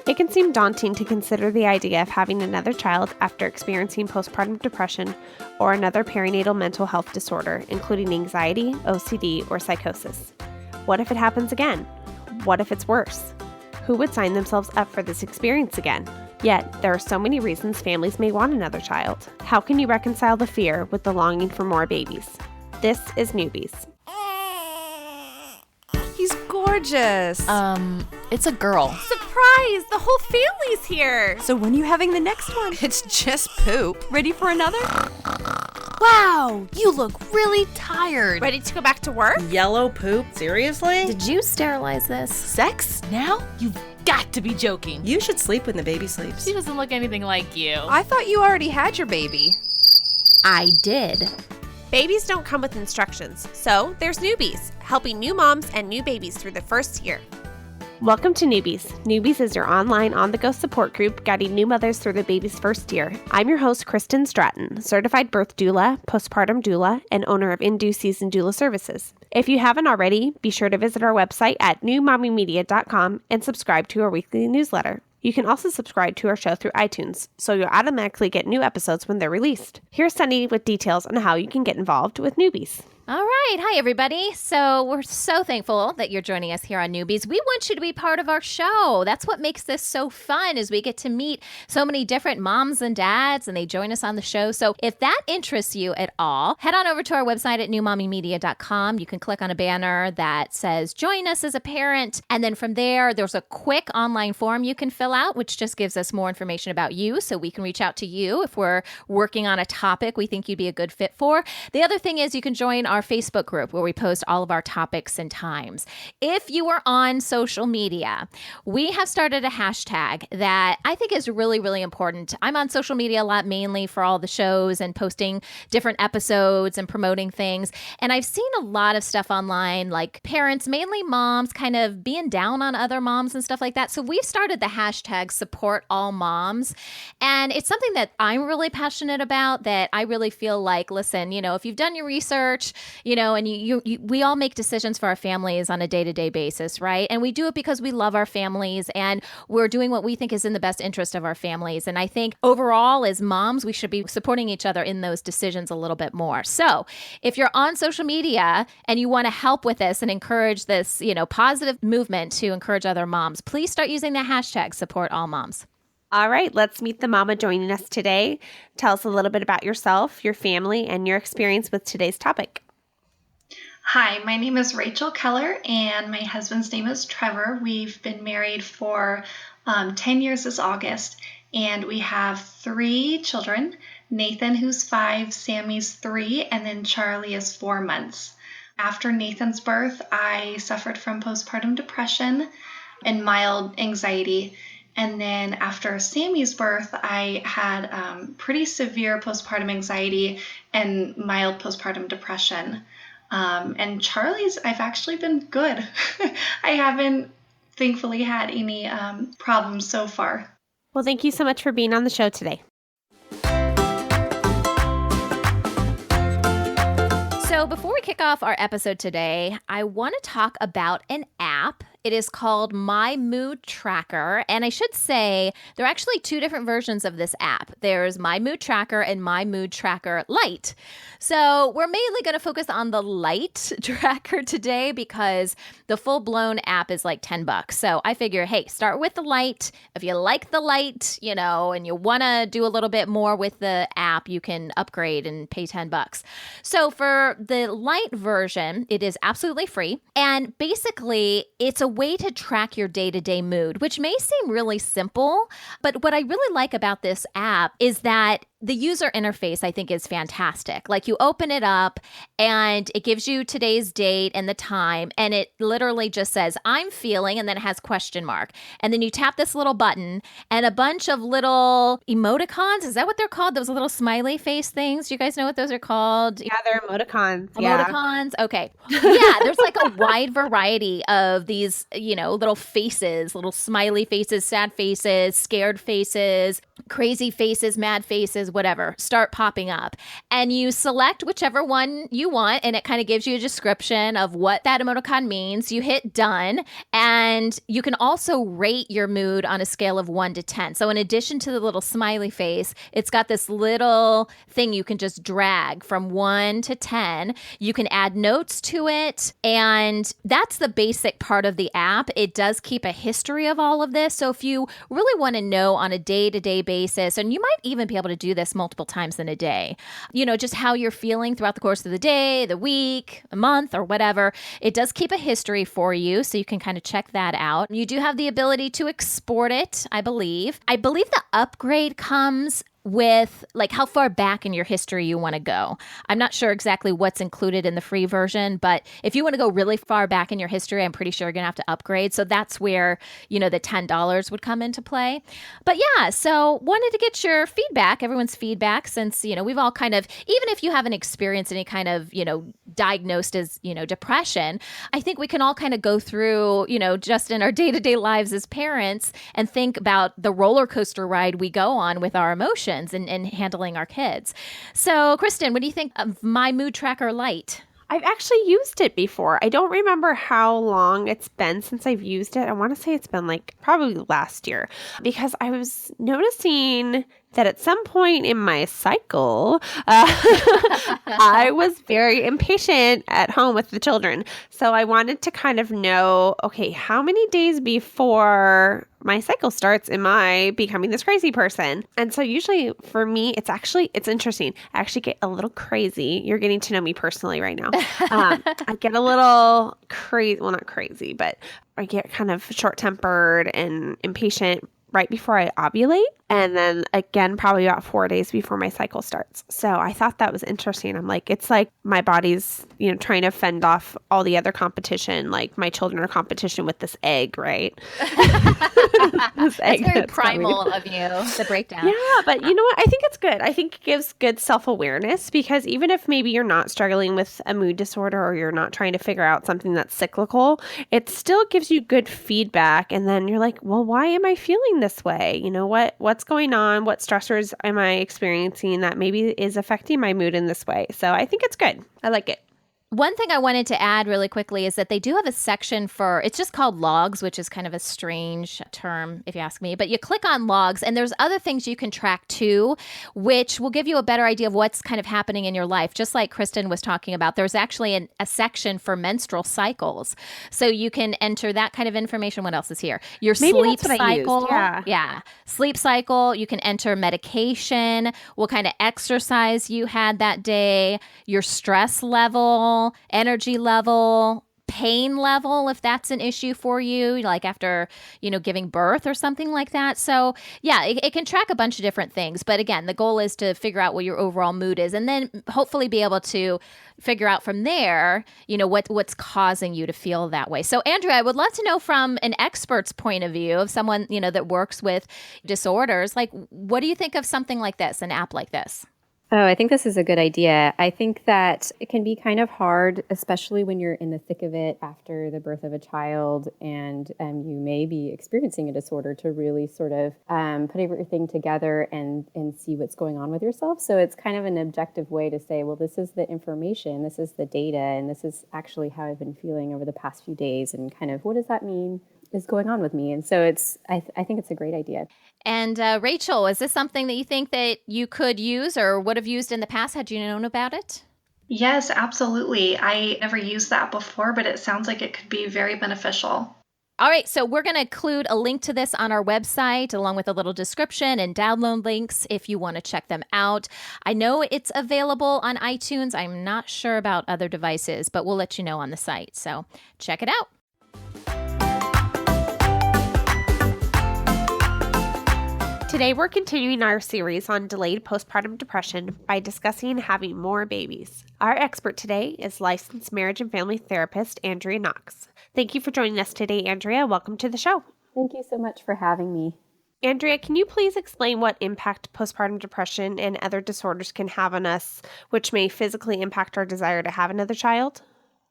It can seem daunting to consider the idea of having another child after experiencing postpartum depression or another perinatal mental health disorder, including anxiety, OCD, or psychosis. What if it happens again? What if it's worse? Who would sign themselves up for this experience again? Yet, there are so many reasons families may want another child. How can you reconcile the fear with the longing for more babies? This is Newbies. He's gorgeous. It's a girl. Surprise! The whole family's here. So when are you having the next one? It's just poop. Ready for another? Wow, you look really tired. Ready to go back to work? Yellow poop? Seriously? Did you sterilize this? Sex? Now? You've got to be joking. You should sleep when the baby sleeps. She doesn't look anything like you. I thought you already had your baby. I did. Babies don't come with instructions, so there's Newbies, helping new moms and new babies through the first year. Welcome to Newbies. Newbies is your online on-the-go support group guiding new mothers through the baby's first year. I'm your host, Kristen Stratton, certified birth doula, postpartum doula, and owner of In Due Season Doula Services. If you haven't already, be sure to visit our website at newmommymedia.com and subscribe to our weekly newsletter. You can also subscribe to our show through iTunes, so you'll automatically get new episodes when they're released. Here's Sunny with details on how you can get involved with Newbies. All right. Hi, everybody. So we're so thankful that you're joining us here on Newbies. We want you to be part of our show. That's what makes this so fun is we get to meet so many different moms and dads, and they join us on the show. So if that interests you at all, head on over to our website at newmommymedia.com. You can click on a banner that says, join us as a parent. And then from there, there's a quick online form you can fill out, which just gives us more information about you so we can reach out to you if we're working on a topic we think you'd be a good fit for. The other thing is you can join our Facebook group where we post all of our topics and times. If you are on social media, we have started a hashtag that I think is really, really important. I'm on social media a lot, mainly for all the shows and posting different episodes and promoting things. And I've seen a lot of stuff online, like parents, mainly moms, kind of being down on other moms and stuff like that. So we've started the hashtag support all moms. And it's something that I'm really passionate about, that I really feel like, listen, if you've done your research, and we all make decisions for our families on a day-to-day basis, right? And we do it because we love our families and we're doing what we think is in the best interest of our families. And I think overall as moms, we should be supporting each other in those decisions a little bit more. So if you're on social media and you want to help with this and encourage this, positive movement to encourage other moms, please start using the hashtag support all moms. All right, let's meet the mama joining us today. Tell us a little bit about yourself, your family, and your experience with today's topic. Hi, my name is Rachel Keller, and my husband's name is Trevor. We've been married for 10 years this August, and we have 3 children, Nathan, who's 5, Sammy's 3, and then Charlie is 4 months. After Nathan's birth, I suffered from postpartum depression and mild anxiety. And then after Sammy's birth, I had pretty severe postpartum anxiety and mild postpartum depression. And Charlie's, I've actually been good. I haven't, thankfully, had any problems so far. Well, thank you so much for being on the show today. So before we kick off our episode today, I want to talk about an app. It is called My Mood Tracker. And I should say there are actually 2 different versions of this app. There's My Mood Tracker and My Mood Tracker Lite. So we're mainly going to focus on the Lite tracker today because the full-blown app is like $10. So I figure, hey, start with the Lite. If you like the Lite, and you want to do a little bit more with the app, you can upgrade and pay $10. So for the Lite version, it is absolutely free. And basically, it's a way to track your day-to-day mood, which may seem really simple, but what I really like about this app is that the user interface, I think, is fantastic. Like you open it up and it gives you today's date and the time, and it literally just says, I'm feeling, and then it has question mark. And then you tap this little button and a bunch of little emoticons. Is that what they're called? Those little smiley face things? Do you guys know what those are called? Yeah, they're emoticons. Emoticons? Yeah. Okay. Yeah, there's like a wide variety of these, little faces, little smiley faces, sad faces, scared faces, crazy faces, mad faces, whatever start popping up. And you select whichever one you want, and it kind of gives you a description of what that emoticon means. You hit done, and you can also rate your mood on a scale of 1 to 10. So in addition to the little smiley face, it's got this little thing you can just drag from 1 to 10. You can add notes to it, and that's the basic part of the app. It does keep a history of all of this. So if you really want to know on a day-to-day basis, and you might even be able to do this multiple times in a day, just how you're feeling throughout the course of the day, the week, a month, or whatever, it does keep a history for you, so you can kind of check that out. You do have the ability to export it, I believe. I believe the upgrade comes with like how far back in your history you want to go. I'm not sure exactly what's included in the free version, but if you want to go really far back in your history, I'm pretty sure you're going to have to upgrade. So that's where, the $10 would come into play. But yeah, so wanted to get your feedback, everyone's feedback, since, we've all kind of, even if you haven't experienced any kind of, diagnosed as, depression, I think we can all kind of go through, just in our day-to-day lives as parents and think about the roller coaster ride we go on with our emotions and handling our kids. So, Kristen, what do you think of My Mood Tracker Lite? I've actually used it before. I don't remember how long it's been since I've used it. I want to say it's been like probably last year, because I was noticing that at some point in my cycle, I was very impatient at home with the children. So I wanted to kind of know, okay, how many days before my cycle starts am I becoming this crazy person? And so usually for me, it's interesting. I actually get a little crazy. You're getting to know me personally right now. I get a little crazy. Well, not crazy, but I get kind of short-tempered and impatient right before I ovulate. And then again, probably about 4 days before my cycle starts. So I thought that was interesting. I'm like, it's like my body's, trying to fend off all the other competition. Like my children are competition with this egg, right? This egg that's very primal of you, the breakdown. Yeah, but you know what? I think it's good. I think it gives good self-awareness, because even if maybe you're not struggling with a mood disorder or you're not trying to figure out something that's cyclical, it still gives you good feedback. And then you're like, well, why am I feeling this way? What's going on? What stressors am I experiencing that maybe is affecting my mood in this way? So I think it's good. I like it. One thing I wanted to add really quickly is that they do have a section for, it's just called logs, which is kind of a strange term if you ask me, but you click on logs and there's other things you can track too, which will give you a better idea of what's kind of happening in your life. Just like Kristen was talking about, there's actually a section for menstrual cycles. So you can enter that kind of information. What else is here? Your sleep cycle. Yeah. Sleep cycle. You can enter medication, what kind of exercise you had that day, your stress level, energy level, pain level, if that's an issue for you, like after, giving birth or something like that. So yeah, it can track a bunch of different things. But again, the goal is to figure out what your overall mood is and then hopefully be able to figure out from there, what's causing you to feel that way. So Andrea, I would love to know from an expert's point of view of someone, that works with disorders, like what do you think of something like this, an app like this? Oh, I think this is a good idea. I think that it can be kind of hard, especially when you're in the thick of it after the birth of a child and you may be experiencing a disorder, to really sort of put everything together and see what's going on with yourself. So it's kind of an objective way to say, well, this is the information, this is the data, and this is actually how I've been feeling over the past few days, and kind of what does that mean is going on with me. And so I think it's a great idea. And Rachel, is this something that you think that you could use or would have used in the past had you known about it? Yes, absolutely. I never used that before, but it sounds like it could be very beneficial. All right, so we're going to include a link to this on our website along with a little description and download links if you want to check them out. I know it's available on iTunes. I'm not sure about other devices, but we'll let you know on the site. So check it out. Today, we're continuing our series on delayed postpartum depression by discussing having more babies. Our expert today is licensed marriage and family therapist, Andrea Knox. Thank you for joining us today, Andrea. Welcome to the show. Thank you so much for having me. Andrea, can you please explain what impact postpartum depression and other disorders can have on us, which may physically impact our desire to have another child?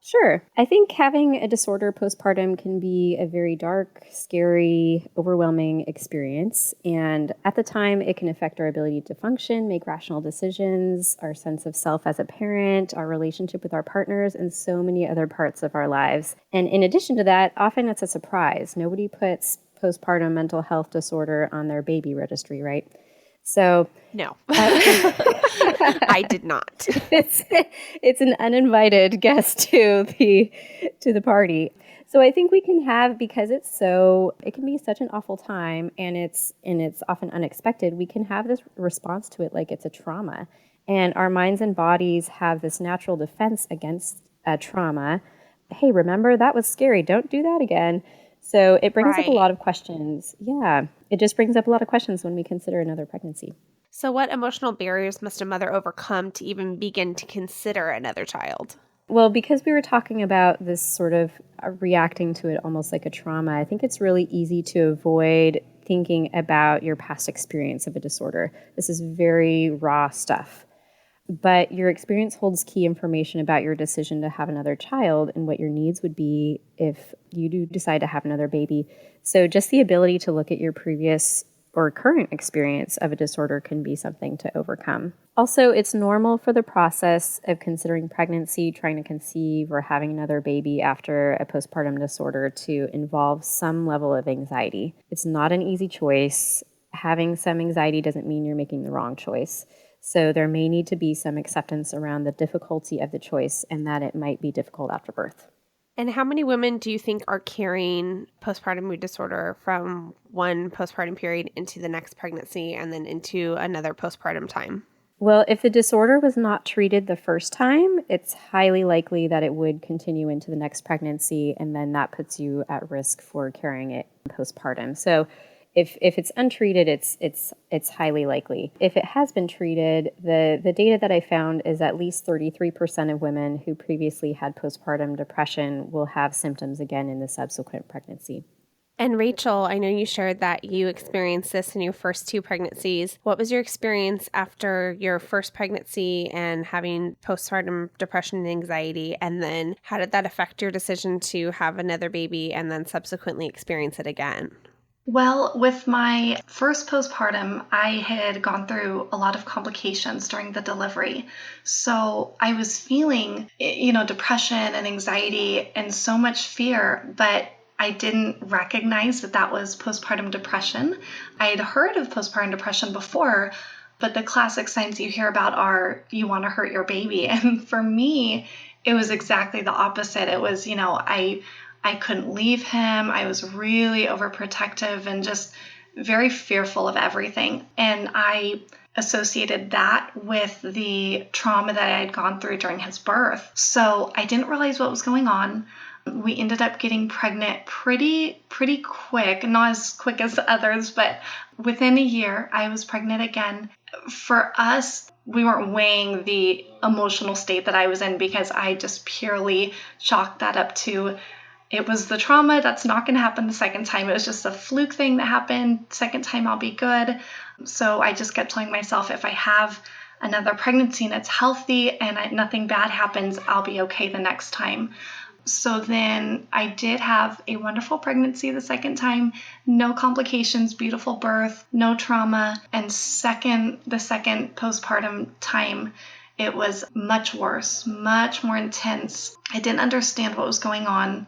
Sure. I think having a disorder postpartum can be a very dark, scary, overwhelming experience. And at the time, it can affect our ability to function, make rational decisions, our sense of self as a parent, our relationship with our partners, and so many other parts of our lives. And in addition to that, often it's a surprise. Nobody puts postpartum mental health disorder on their baby registry, right? So No, I did not. it's an uninvited guest to the party. So I think we can have, because it can be such an awful time, and it's often unexpected. We can have this response to it like it's a trauma, and our minds and bodies have this natural defense against a trauma. Hey, remember that was scary. Don't do that again. So it brings up a lot of questions. Yeah, it just brings up a lot of questions when we consider another pregnancy. So what emotional barriers must a mother overcome to even begin to consider another child? Well, because we were talking about this sort of reacting to it almost like a trauma, I think it's really easy to avoid thinking about your past experience of a disorder. This is very raw stuff. But your experience holds key information about your decision to have another child and what your needs would be if you do decide to have another baby. So just the ability to look at your previous or current experience of a disorder can be something to overcome. Also, it's normal for the process of considering pregnancy, trying to conceive, or having another baby after a postpartum disorder to involve some level of anxiety. It's not an easy choice. Having some anxiety doesn't mean you're making the wrong choice. So there may need to be some acceptance around the difficulty of the choice and that it might be difficult after birth. And how many women do you think are carrying postpartum mood disorder from one postpartum period into the next pregnancy and then into another postpartum time? Well, if the disorder was not treated the first time, it's highly likely that it would continue into the next pregnancy, and then that puts you at risk for carrying it postpartum. So if it's untreated, it's highly likely. If it has been treated, the data that I found is at least 33% of women who previously had postpartum depression will have symptoms again in the subsequent pregnancy. And Rachel, I know you shared that you experienced this in your first two pregnancies. What was your experience after your first pregnancy and having postpartum depression and anxiety? And then how did that affect your decision to have another baby and then subsequently experience it again? Well, with my first postpartum, I had gone through a lot of complications during the delivery. So I was feeling, depression and anxiety and so much fear, but I didn't recognize that was postpartum depression. I had heard of postpartum depression before, but the classic signs you hear about are you want to hurt your baby. And for me, it was exactly the opposite. It was, I couldn't leave him. I was really overprotective and just very fearful of everything. And I associated that with the trauma that I had gone through during his birth. So I didn't realize what was going on. We ended up getting pregnant pretty quick, not as quick as others, but within a year, I was pregnant again. For us, we weren't weighing the emotional state that I was in because I just purely chalked that up to it was the trauma. That's not going to happen the second time. It was just a fluke thing that happened. Second time, I'll be good. So I just kept telling myself, if I have another pregnancy and it's healthy and nothing bad happens, I'll be okay the next time. So then I did have a wonderful pregnancy the second time, no complications, beautiful birth, no trauma. And the second postpartum time, it was much worse, much more intense. I didn't understand what was going on.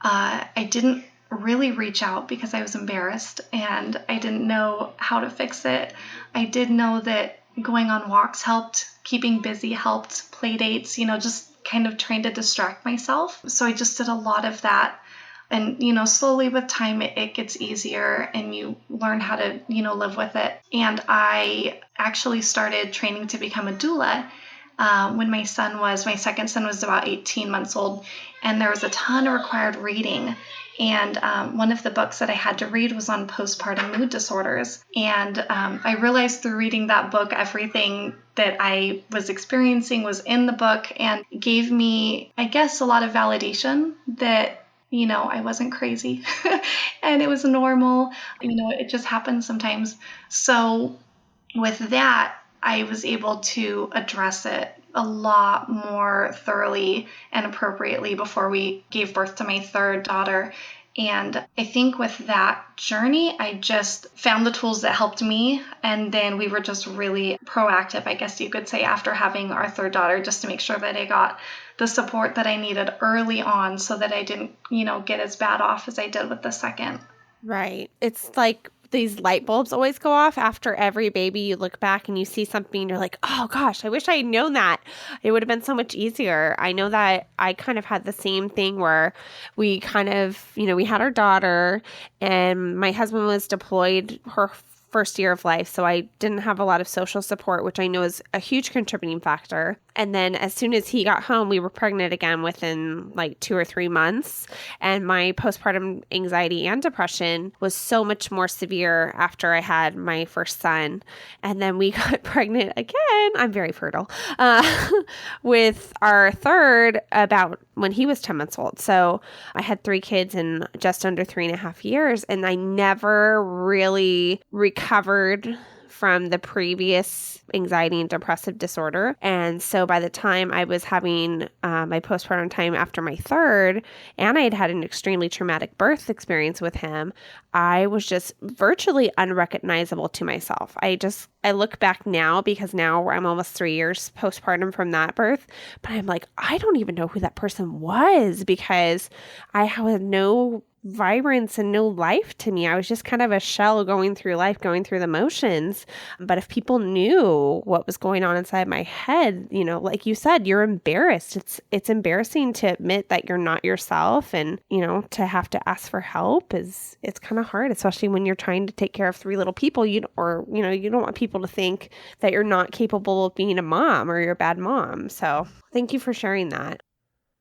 I didn't really reach out because I was embarrassed and I didn't know how to fix it. I did know that going on walks helped, keeping busy helped, play dates, just kind of trying to distract myself. So I just did a lot of that. And, slowly with time, it gets easier and you learn how to, live with it. And I actually started training to become a doula when my second son was about 18 months old, and there was a ton of required reading. And one of the books that I had to read was on postpartum mood disorders. And I realized through reading that book, everything that I was experiencing was in the book and gave me, I guess, a lot of validation that, I wasn't crazy and it was normal. It just happens sometimes. So with that, I was able to address it a lot more thoroughly and appropriately before we gave birth to my third daughter. And I think with that journey, I just found the tools that helped me. And then we were just really proactive, I guess you could say, after having our third daughter, just to make sure that I got the support that I needed early on so that I didn't, get as bad off as I did with the second. Right. It's like these light bulbs always go off after every baby. You look back and you see something and you're like, oh gosh, I wish I had known that. It would have been so much easier. I know that I kind of had the same thing where we kind of, we had our daughter and my husband was deployed her first year of life. So I didn't have a lot of social support, which I know is a huge contributing factor. And then as soon as he got home, we were pregnant again within like 2 or 3 months. And my postpartum anxiety and depression was so much more severe after I had my first son. And then we got pregnant again. I'm very fertile with our third about when he was 10 months old. So I had 3 kids in just under 3.5 years. And I never really recovered from the previous anxiety and depressive disorder. And so by the time I was having my postpartum time after my third, and I had had an extremely traumatic birth experience with him, I was just virtually unrecognizable to myself. I look back now because now I'm almost 3 years postpartum from that birth, but I'm like, I don't even know who that person was because I had no vibrance and no life to me. I was just kind of a shell going through life, going through the motions. But if people knew what was going on inside my head, like you said, you're embarrassed. It's embarrassing to admit that you're not yourself, and to have to ask for help it's kind of hard, especially when you're trying to take care of 3 little people. You don't want people to think that you're not capable of being a mom or you're a bad mom. So thank you for sharing that.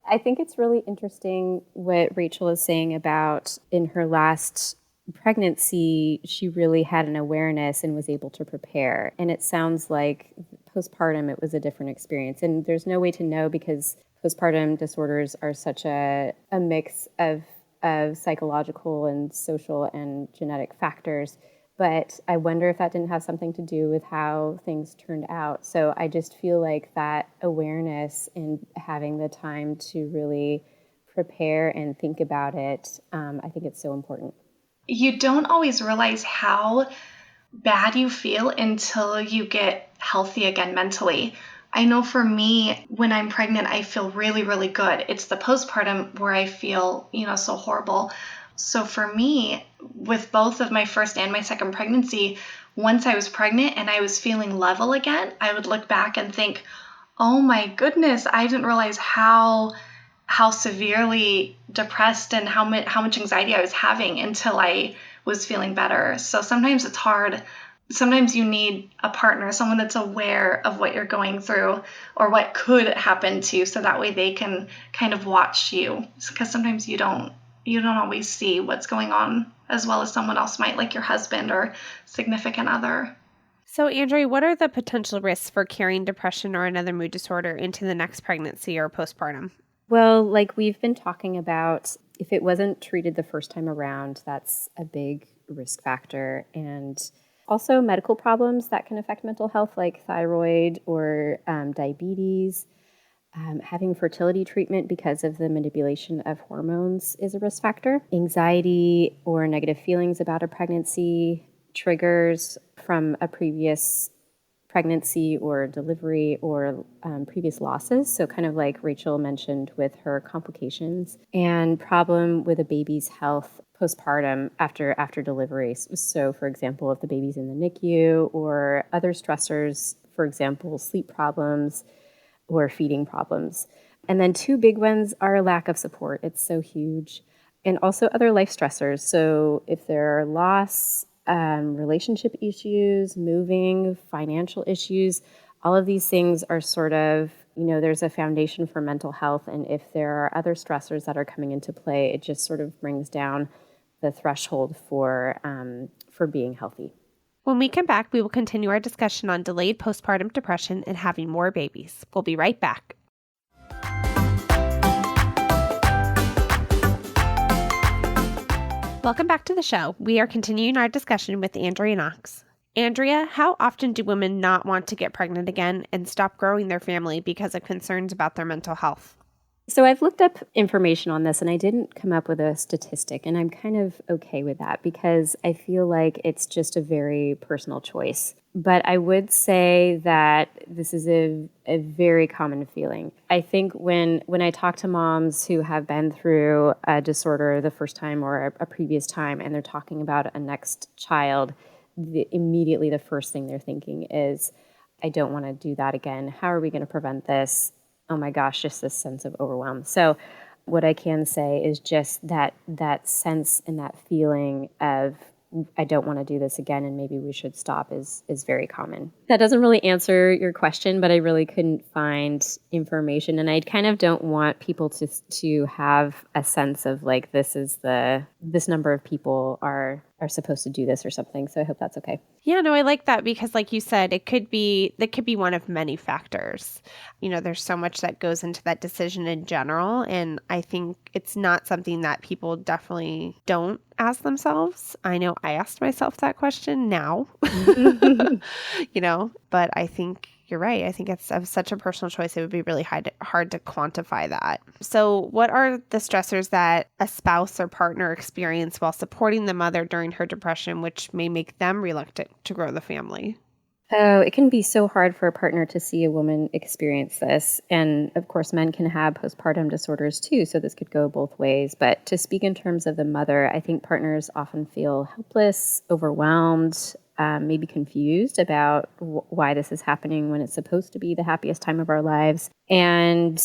I think it's really interesting what Rachel is saying about in her last pregnancy, she really had an awareness and was able to prepare. And it sounds like postpartum, it was a different experience. And there's no way to know because postpartum disorders are such a mix of psychological and social and genetic factors. But I wonder if that didn't have something to do with how things turned out. So I just feel like that awareness and having the time to really prepare and think about it, I think it's so important. You don't always realize how bad you feel until you get healthy again mentally. I know for me, when I'm pregnant, I feel really, really good. It's the postpartum where I feel, so horrible. So for me, with both of my first and my second pregnancy, once I was pregnant and I was feeling level again, I would look back and think, oh my goodness, I didn't realize how severely depressed and how much anxiety I was having until I was feeling better. So sometimes it's hard. Sometimes you need a partner, someone that's aware of what you're going through or what could happen to you, so that way they can kind of watch you. Because sometimes you don't always see what's going on as well as someone else might, like your husband or significant other. So, Andrea, what are the potential risks for carrying depression or another mood disorder into the next pregnancy or postpartum? Well, like we've been talking about, if it wasn't treated the first time around, that's a big risk factor. And also medical problems that can affect mental health, like thyroid or diabetes. Having fertility treatment because of the manipulation of hormones is a risk factor. Anxiety or negative feelings about a pregnancy, triggers from a previous pregnancy or delivery or previous losses. So kind of like Rachel mentioned with her complications, and problem with a baby's health postpartum after delivery. So for example, if the baby's in the NICU or other stressors, for example, sleep problems, or feeding problems. And then 2 big ones are lack of support. It's so huge. And also other life stressors. So if there are loss, relationship issues, moving, financial issues, all of these things are sort of, there's a foundation for mental health. And if there are other stressors that are coming into play, it just sort of brings down the threshold for being healthy. When we come back, we will continue our discussion on delayed postpartum depression and having more babies. We'll be right back. Welcome back to the show. We are continuing our discussion with Andrea Knox. Andrea, how often do women not want to get pregnant again and stop growing their family because of concerns about their mental health? So I've looked up information on this and I didn't come up with a statistic, and I'm kind of okay with that because I feel like it's just a very personal choice. But I would say that this is a very common feeling. I think when I talk to moms who have been through a disorder the first time or a previous time, and they're talking about a next child, immediately the first thing they're thinking is, I don't want to do that again. How are we going to prevent this? Oh my gosh, just this sense of overwhelm. So what I can say is just that sense and that feeling of, I don't want to do this again and maybe we should stop is very common. That doesn't really answer your question, but I really couldn't find information, and I kind of don't want people to have a sense of like this number of people are supposed to do this or something. So I hope that's okay. Yeah, no, I like that because like you said, that could be one of many factors. There's so much that goes into that decision in general. And I think it's not something that people definitely don't ask themselves. I know I asked myself that question now, but I think you're right. I think it's such a personal choice. It would be really hard to quantify that. So what are the stressors that a spouse or partner experience while supporting the mother during her depression, which may make them reluctant to grow the family? Oh, it can be so hard for a partner to see a woman experience this. And of course, men can have postpartum disorders too, so this could go both ways. But to speak in terms of the mother, I think partners often feel helpless, overwhelmed, maybe confused about why this is happening when it's supposed to be the happiest time of our lives. And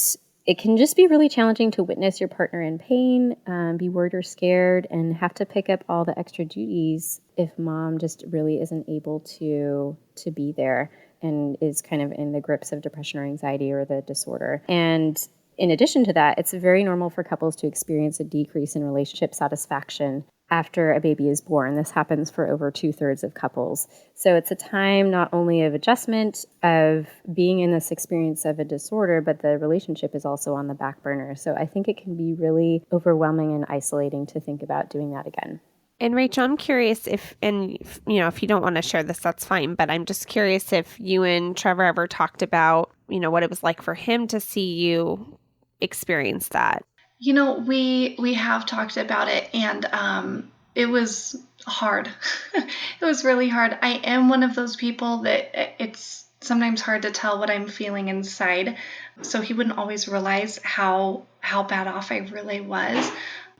it can just be really challenging to witness your partner in pain, be worried or scared, and have to pick up all the extra duties if mom just really isn't able to be there and is kind of in the grips of depression or anxiety or the disorder. And in addition to that, it's very normal for couples to experience a decrease in relationship satisfaction after a baby is born. This happens for over 2/3 of couples. So it's a time not only of adjustment, of being in this experience of a disorder, but the relationship is also on the back burner. So I think it can be really overwhelming and isolating to think about doing that again. And Rachel, I'm curious if you don't want to share this, that's fine. But I'm just curious if you and Trevor ever talked about, what it was like for him to see you experience that. We have talked about it, and it was hard. It was really hard. I am one of those people that it's sometimes hard to tell what I'm feeling inside. So he wouldn't always realize how bad off I really was.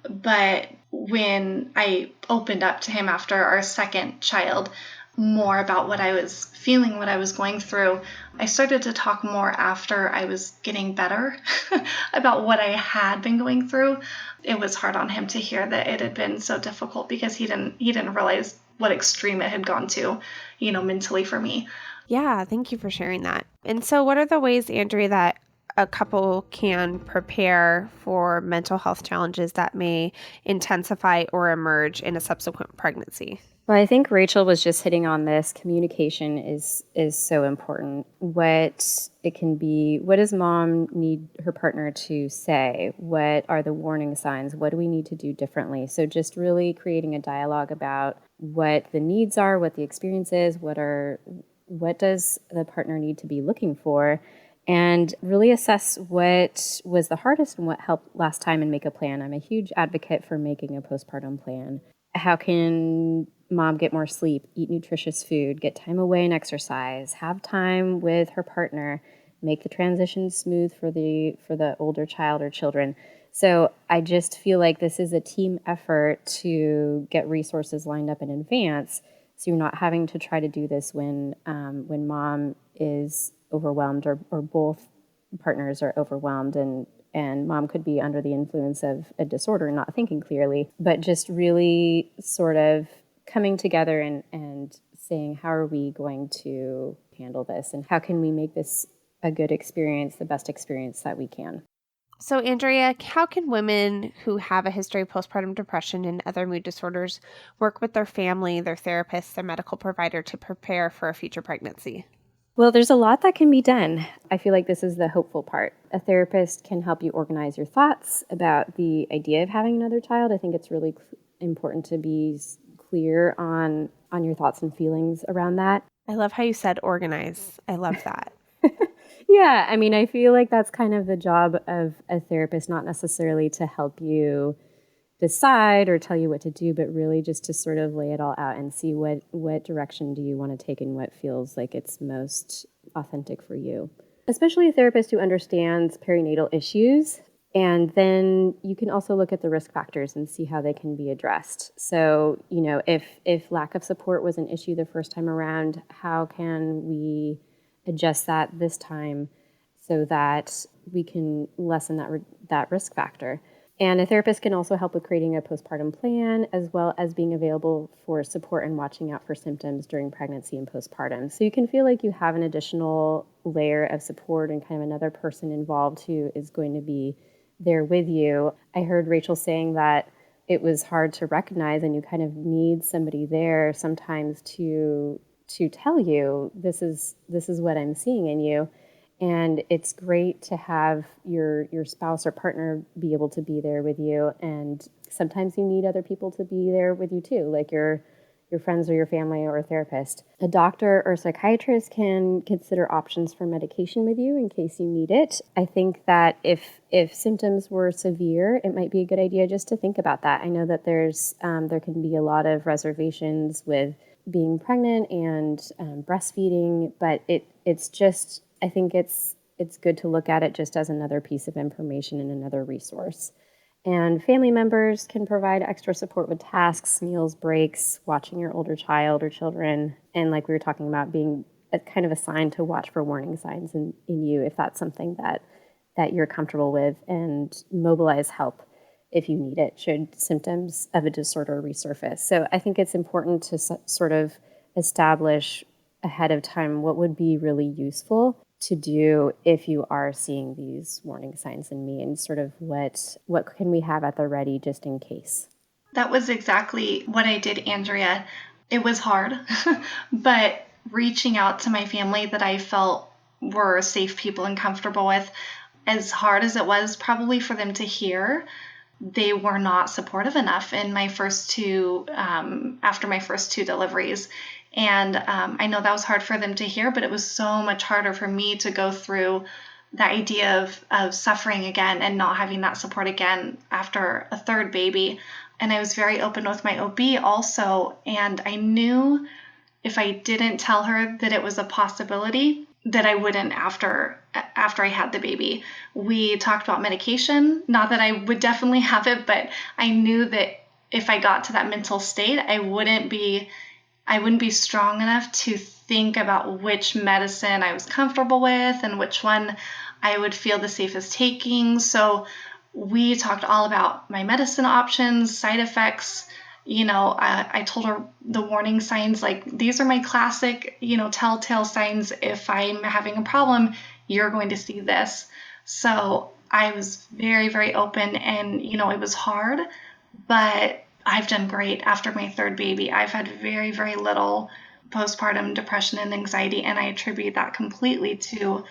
But when I opened up to him after our second child more about what I was feeling, what I was going through, I started to talk more after I was getting better about what I had been going through. It was hard on him to hear that it had been so difficult because he didn't realize what extreme it had gone to, mentally for me. Yeah, thank you for sharing that. And so what are the ways, Andrea, that a couple can prepare for mental health challenges that may intensify or emerge in a subsequent pregnancy? Well, I think Rachel was just hitting on this. Communication is so important. What it can be, what does mom need her partner to say? What are the warning signs? What do we need to do differently? So just really creating a dialogue about what the needs are, what the experience is, what does the partner need to be looking for, and really assess what was the hardest and what helped last time and make a plan. I'm a huge advocate for making a postpartum plan. How can mom get more sleep, eat nutritious food, get time away and exercise, have time with her partner, make the transition smooth for the older child or children? So I just feel like this is a team effort to get resources lined up in advance, so you're not having to try to do this when mom is overwhelmed or both partners are overwhelmed, and mom could be under the influence of a disorder and not thinking clearly, but just really sort of coming together and saying, how are we going to handle this, and how can we make this a good experience, the best experience that we can. So, Andrea, how can women who have a history of postpartum depression and other mood disorders work with their family, their therapist, their medical provider to prepare for a future pregnancy? Well, there's a lot that can be done. I feel like this is the hopeful part. A therapist can help you organize your thoughts about the idea of having another child. I think it's really important to be clear on on your thoughts and feelings around that. I love how you said organize. I love that. Yeah, I mean, I feel like that's kind of the job of a therapist, not necessarily to help you decide or tell you what to do, but really just to sort of lay it all out and see what direction do you want to take and what feels like it's most authentic for you. Especially a therapist who understands perinatal issues. And then you can also look at the risk factors and see how they can be addressed. So, if lack of support was an issue the first time around, how can we adjust that this time so that we can lessen that risk factor? And a therapist can also help with creating a postpartum plan, as well as being available for support and watching out for symptoms during pregnancy and postpartum. So you can feel like you have an additional layer of support and kind of another person involved who is going to be there with you. I heard Rachel saying that it was hard to recognize, and you kind of need somebody there sometimes to tell you this is what I'm seeing in you. And it's great to have your spouse or partner be able to be there with you. And sometimes you need other people to be there with you too, like your friends or your family or a therapist. A doctor or psychiatrist can consider options for medication with you in case you need it. I think that if symptoms were severe, it might be a good idea just to think about that. I know that there can be a lot of reservations with being pregnant and breastfeeding, but it's just, I think it's good to look at it just as another piece of information and another resource. And family members can provide extra support with tasks, meals, breaks, watching your older child or children, and like we were talking about, being kind of assigned to watch for warning signs in you if that's something that you're comfortable with, and mobilize help if you need it should symptoms of a disorder resurface. So I think it's important to sort of establish ahead of time what would be really useful to do if you are seeing these warning signs in me, and sort of what can we have at the ready just in case. That was exactly what I did, Andrea. It was hard, but reaching out to my family that I felt were safe people and comfortable with, as hard as it was probably for them to hear, they were not supportive enough in my first two, after my first two deliveries. And I know that was hard for them to hear, but it was so much harder for me to go through the idea of suffering again and not having that support again after a third baby. And I was very open with my OB also. And I knew if I didn't tell her that it was a possibility, that I wouldn't after I had the baby. We talked about medication, not that I would definitely have it, but I knew that if I got to that mental state, I wouldn't be strong enough to think about which medicine I was comfortable with and which one I would feel the safest taking. So we talked all about my medicine options, side effects. I told her the warning signs, like, these are my classic, telltale signs. If I'm having a problem, you're going to see this. So I was very, very open, and, it was hard, but I've done great after my third baby. I've had very, very little postpartum depression and anxiety, and I attribute that completely to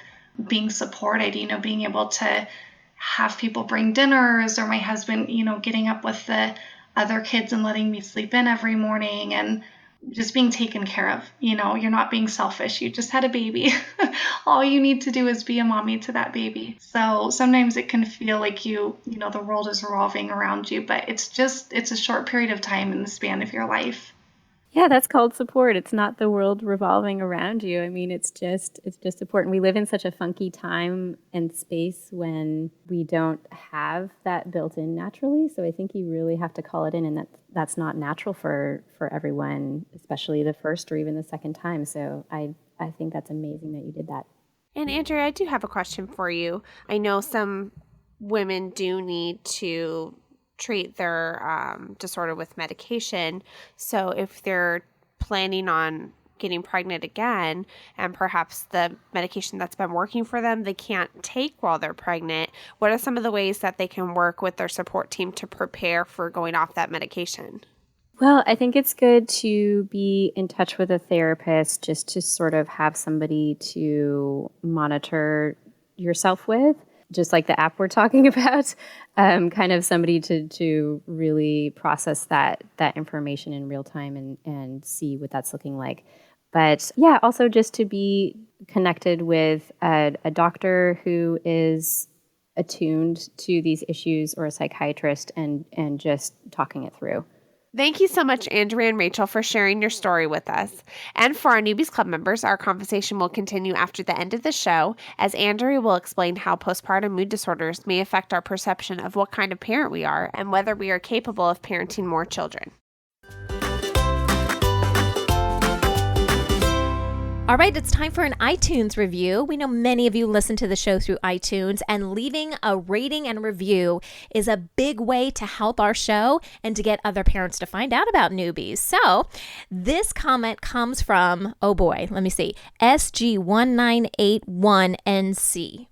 being supported, being able to have people bring dinners, or my husband, getting up with the other kids and letting me sleep in every morning, and just being taken care of. You're not being selfish. You just had a baby. All you need to do is be a mommy to that baby. So sometimes it can feel like the world is revolving around you, but it's a short period of time in the span of your life. Yeah, that's called support. It's not the world revolving around you. I mean, it's just support. And we live in such a funky time and space when we don't have that built in naturally. So I think you really have to call it in, and that's not natural for everyone, especially the first or even the second time. So I think that's amazing that you did that. And Andrea, I do have a question for you. I know some women do need to treat their disorder with medication. So if they're planning on getting pregnant again, and perhaps the medication that's been working for them they can't take while they're pregnant, what are some of the ways that they can work with their support team to prepare for going off that medication? Well, I think it's good to be in touch with a therapist, just to sort of have somebody to monitor yourself with. just like the app we're talking about, kind of somebody to really process that information in real time and see what that's looking like. But yeah, also just to be connected with a doctor who is attuned to these issues, or a psychiatrist, and just talking it through. Thank you so much, Andrea and Rachel, for sharing your story with us. And for our Newbies Club members, our conversation will continue after the end of the show, as Andrea will explain how postpartum mood disorders may affect our perception of what kind of parent we are and whether we are capable of parenting more children. All right, it's time for an iTunes review. We know many of you listen to the show through iTunes, and leaving a rating and review is a big way to help our show and to get other parents to find out about Newbies. So this comment comes from, oh boy, let me see, SG1981NC.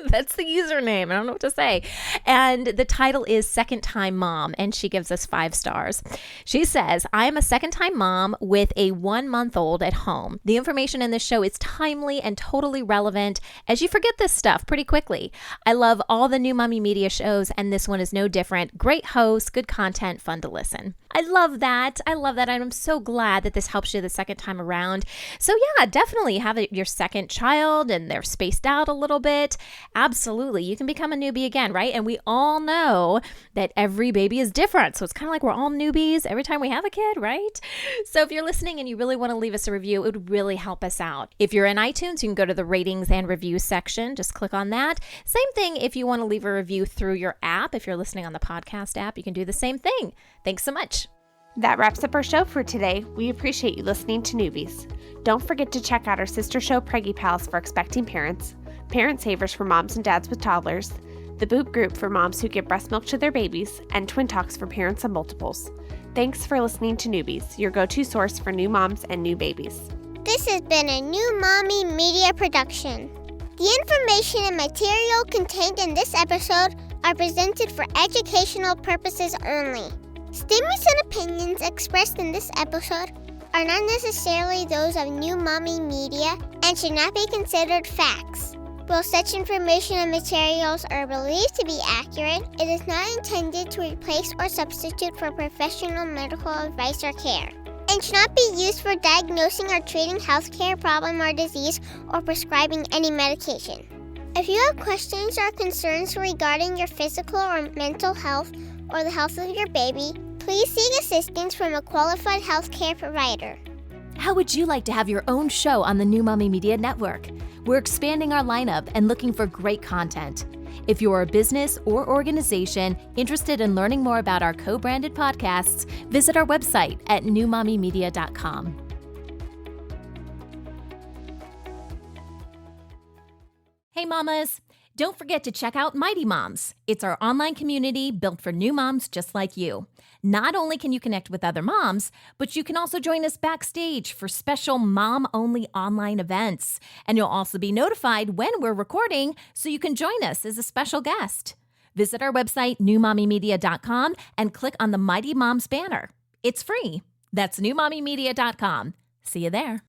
That's the username. I don't know what to say. And the title is Second Time Mom, and she gives us 5 stars. She says, I am a second-time mom with a 1-month-old at home. The information in this show is timely and totally relevant, as you forget this stuff pretty quickly. I love all the new mommy media shows, and this one is no different. Great hosts, good content, fun to listen. I love that. And I'm so glad that this helps you the second time around. So yeah, definitely have your second child and they're spaced out a little bit. Absolutely. You can become a newbie again, right? And we all know that every baby is different. So it's kind of like we're all newbies every time we have a kid, right? So if you're listening and you really want to leave us a review, it would really help us out. If you're in iTunes, you can go to the ratings and reviews section. Just click on that. Same thing if you want to leave a review through your app. If you're listening on the podcast app, you can do the same thing. Thanks so much. That wraps up our show for today. We appreciate you listening to Newbies. Don't forget to check out our sister show, Preggy Pals, for expecting parents, Parent Savers for moms and dads with toddlers, the Boop Group for moms who give breast milk to their babies, and Twin Talks for parents of multiples. Thanks for listening to Newbies, your go-to source for new moms and new babies. This has been a New Mommy Media production. The information and material contained in this episode are presented for educational purposes only. Statements and opinions expressed in this episode are not necessarily those of New Mommy Media and should not be considered facts. While such information and materials are believed to be accurate, it is not intended to replace or substitute for professional medical advice or care, and should not be used for diagnosing or treating healthcare problem or disease or prescribing any medication. If you have questions or concerns regarding your physical or mental health or the health of your baby, please seek assistance from a qualified healthcare provider. How would you like to have your own show on the New Mommy Media Network? We're expanding our lineup and looking for great content. If you're a business or organization interested in learning more about our co-branded podcasts, visit our website at newmommymedia.com. Hey mamas, don't forget to check out Mighty Moms. It's our online community built for new moms just like you. Not only can you connect with other moms, but you can also join us backstage for special mom-only online events. And you'll also be notified when we're recording, so you can join us as a special guest. Visit our website, newmommymedia.com, and click on the Mighty Moms banner. It's free. That's newmommymedia.com. See you there.